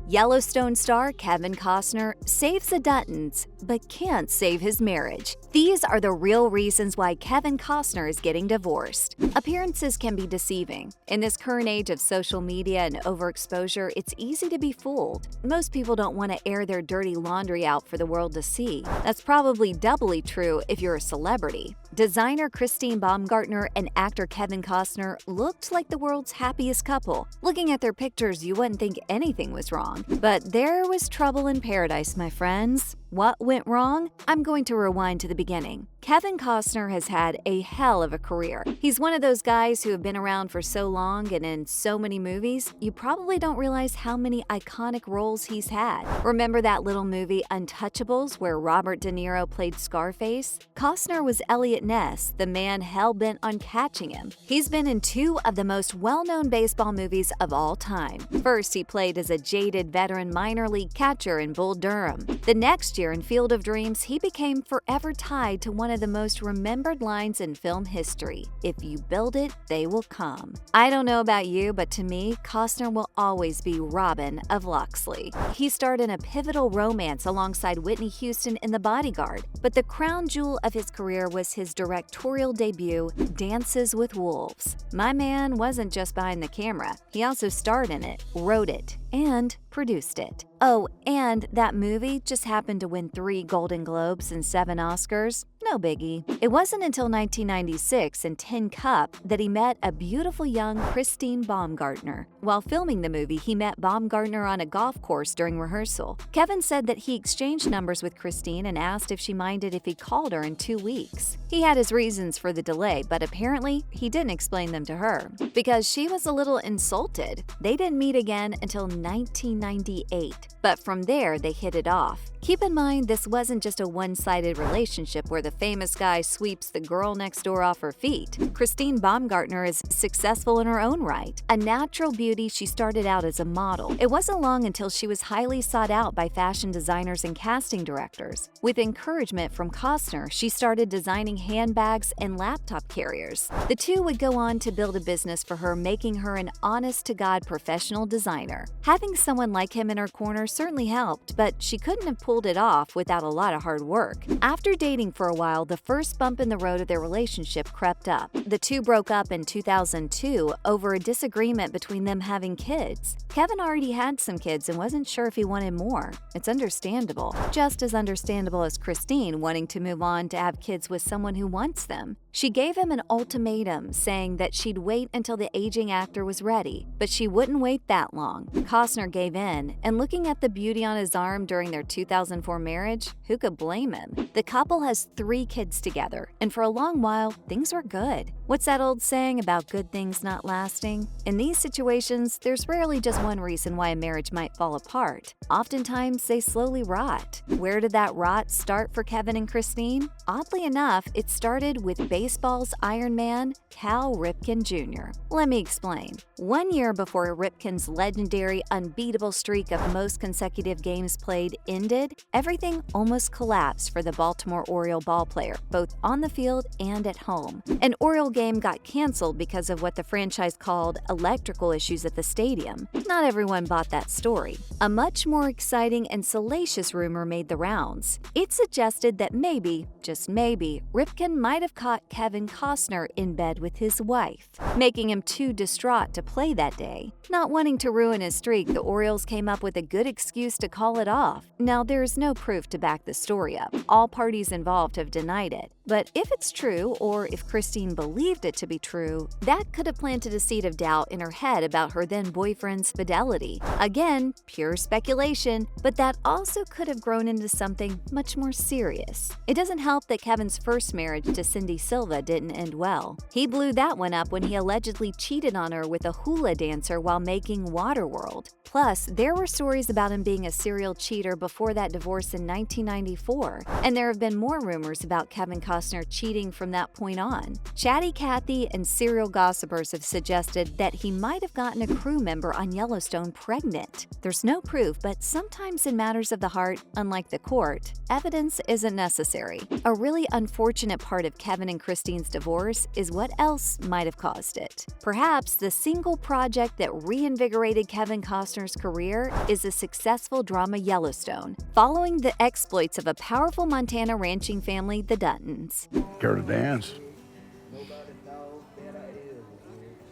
Yellowstone star Kevin Costner saves the Duttons, but can't save his marriage. These are the real reasons why Kevin Costner is getting divorced. Appearances can be deceiving. In this current age of social media and overexposure, it's easy to be fooled. Most people don't want to air their dirty laundry out for the world to see. That's probably doubly true if you're a celebrity. Designer Christine Baumgartner and actor Kevin Costner looked like the world's happiest couple. Looking at their pictures, you wouldn't think anything was wrong. But there was trouble in paradise, my friends. What went wrong? I'm going to rewind to the beginning. Kevin Costner has had a hell of a career. He's one of those guys who have been around for so long and in so many movies, you probably don't realize how many iconic roles he's had. Remember that little movie Untouchables where Robert De Niro played Scarface? Costner was Elliot Ness, the man hell-bent on catching him. He's been in two of the most well-known baseball movies of all time. First, he played as a jaded veteran minor league catcher in Bull Durham. The next year in Field of Dreams, he became forever tied to one of the most remembered lines in film history: "If you build it, they will come." I don't know about you, but to me, Costner will always be Robin of Locksley. He starred in a pivotal romance alongside Whitney Houston in The Bodyguard, but the crown jewel of his career was his directorial debut, Dances with Wolves. My man wasn't just behind the camera, he also starred in it, wrote it, and produced it. Oh, and that movie just happened to win 3 Golden Globes and 7 Oscars. No biggie. It wasn't until 1996 in Tin Cup that he met a beautiful young Christine Baumgartner. While filming the movie, he met Baumgartner on a golf course during rehearsal. Kevin said that he exchanged numbers with Christine and asked if she minded if he called her in 2 weeks. He had his reasons for the delay, but apparently he didn't explain them to her because she was a little insulted. They didn't meet again until 1998, but from there they hit it off. Keep in mind, this wasn't just a one-sided relationship where the famous guy sweeps the girl next door off her feet. Christine Baumgartner is successful in her own right. A natural beauty, she started out as a model. It wasn't long until she was highly sought out by fashion designers and casting directors. With encouragement from Costner, she started designing handbags and laptop carriers. The two would go on to build a business for her, making her an honest-to-God professional designer. Having someone like him in her corner certainly helped, but she couldn't have pulled it off without a lot of hard work. After dating for a while, the first bump in the road of their relationship crept up. The two broke up in 2002 over a disagreement between them having kids. Kevin already had some kids and wasn't sure if he wanted more. It's understandable. Just as understandable as Christine wanting to move on to have kids with someone who wants them. She gave him an ultimatum, saying that she'd wait until the aging actor was ready, but she wouldn't wait that long. Costner gave in, and looking at the beauty on his arm during their 2004 marriage, who could blame him? The couple has 3 kids together, and for a long while, things were good. What's that old saying about good things not lasting? In these situations, there's rarely just one reason why a marriage might fall apart. Oftentimes, they slowly rot. Where did that rot start for Kevin and Christine? Oddly enough, it started with baseball's Iron Man, Cal Ripken Jr. Let me explain. 1 year before Ripken's legendary unbeatable streak of most consecutive games played ended, everything almost collapsed for the Baltimore Oriole ballplayer, both on the field and at home. An Oriole game got canceled because of what the franchise called electrical issues at the stadium. Not everyone bought that story. A much more exciting and salacious rumor made the rounds. It suggested that maybe, just maybe, Ripken might have caught Kevin Costner in bed with his wife, making him too distraught to play that day. Not wanting to ruin his streak, the Orioles came up with a good excuse to call it off. Now, there is no proof to back the story up. All parties involved have denied it. But if it's true, or if Christine believed it to be true, that could have planted a seed of doubt in her head about her then-boyfriend's fidelity. Again, pure speculation, but that also could have grown into something much more serious. It doesn't help that Kevin's first marriage to Cindy Silva didn't end well. He blew that one up when he allegedly cheated on her with a hula dancer while making Waterworld. Plus, there were stories about him being a serial cheater before that divorce in 1994, and there have been more rumors about Kevin Costner cheating from that point on. Chatty Cathy and serial gossipers have suggested that he might have gotten a crew member on Yellowstone pregnant. There's no proof, but sometimes in matters of the heart, unlike the court, evidence isn't necessary. A really unfortunate part of Kevin and Christine's divorce is what else might have caused it. Perhaps the single project that reinvigorated Kevin Costner's career is a successful drama Yellowstone, following the exploits of a powerful Montana ranching family, the Duttons. Care to dance?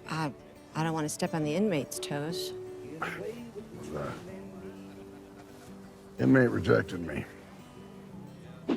I don't want to step on the inmates' toes. The inmate rejected me.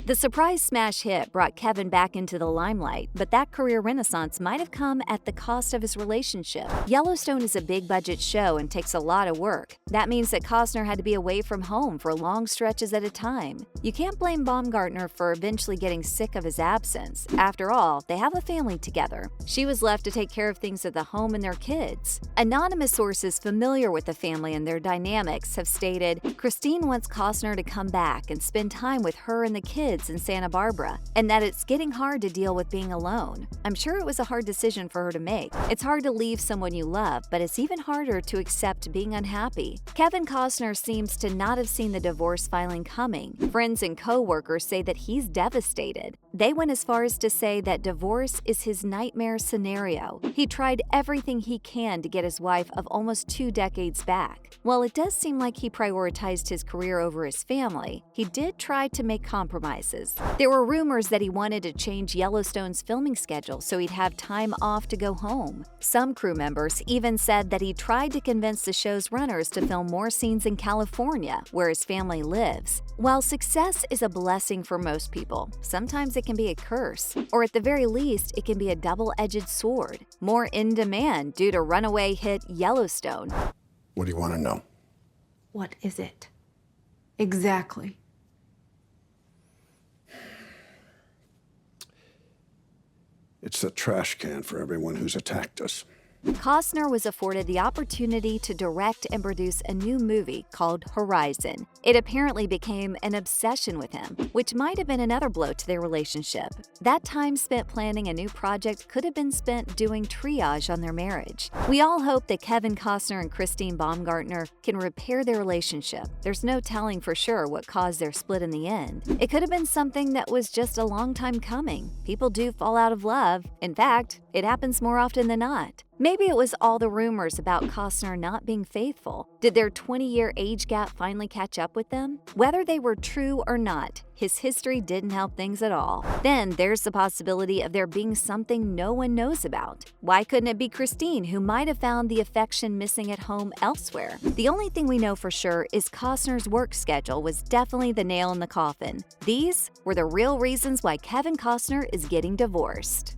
The surprise smash hit brought Kevin back into the limelight, but that career renaissance might have come at the cost of his relationship. Yellowstone is a big-budget show and takes a lot of work. That means that Costner had to be away from home for long stretches at a time. You can't blame Baumgartner for eventually getting sick of his absence. After all, they have a family together. She was left to take care of things at the home and their kids. Anonymous sources familiar with the family and their dynamics have stated Christine wants Costner to come back and spend time with her and the kids in Santa Barbara, and that it's getting hard to deal with being alone. I'm sure it was a hard decision for her to make. It's hard to leave someone you love, but it's even harder to accept being unhappy. Kevin Costner seems to not have seen the divorce filing coming. Friends and co-workers say that he's devastated. They went as far as to say that divorce is his nightmare scenario. He tried everything he can to get his wife of almost 2 decades back. While it does seem like he prioritized his career over his family, he did try to make compromises. There were rumors that he wanted to change Yellowstone's filming schedule so he'd have time off to go home. Some crew members even said that he tried to convince the show's runners to film more scenes in California, where his family lives. While success is a blessing for most people, sometimes it can be a curse, or at the very least, it can be a double-edged sword. More in demand due to runaway hit Yellowstone. What do you want to know? What is it? Exactly. It's a trash can for everyone who's attacked us. Costner was afforded the opportunity to direct and produce a new movie called Horizon. It apparently became an obsession with him, which might have been another blow to their relationship. That time spent planning a new project could have been spent doing triage on their marriage. We all hope that Kevin Costner and Christine Baumgartner can repair their relationship. There's no telling for sure what caused their split in the end. It could have been something that was just a long time coming. People do fall out of love. In fact, it happens more often than not. Maybe it was all the rumors about Costner not being faithful. Did their 20-year age gap finally catch up with them? Whether they were true or not, his history didn't help things at all. Then there's the possibility of there being something no one knows about. Why couldn't it be Christine, who might have found the affection missing at home elsewhere? The only thing we know for sure is Costner's work schedule was definitely the nail in the coffin. These were the real reasons why Kevin Costner is getting divorced.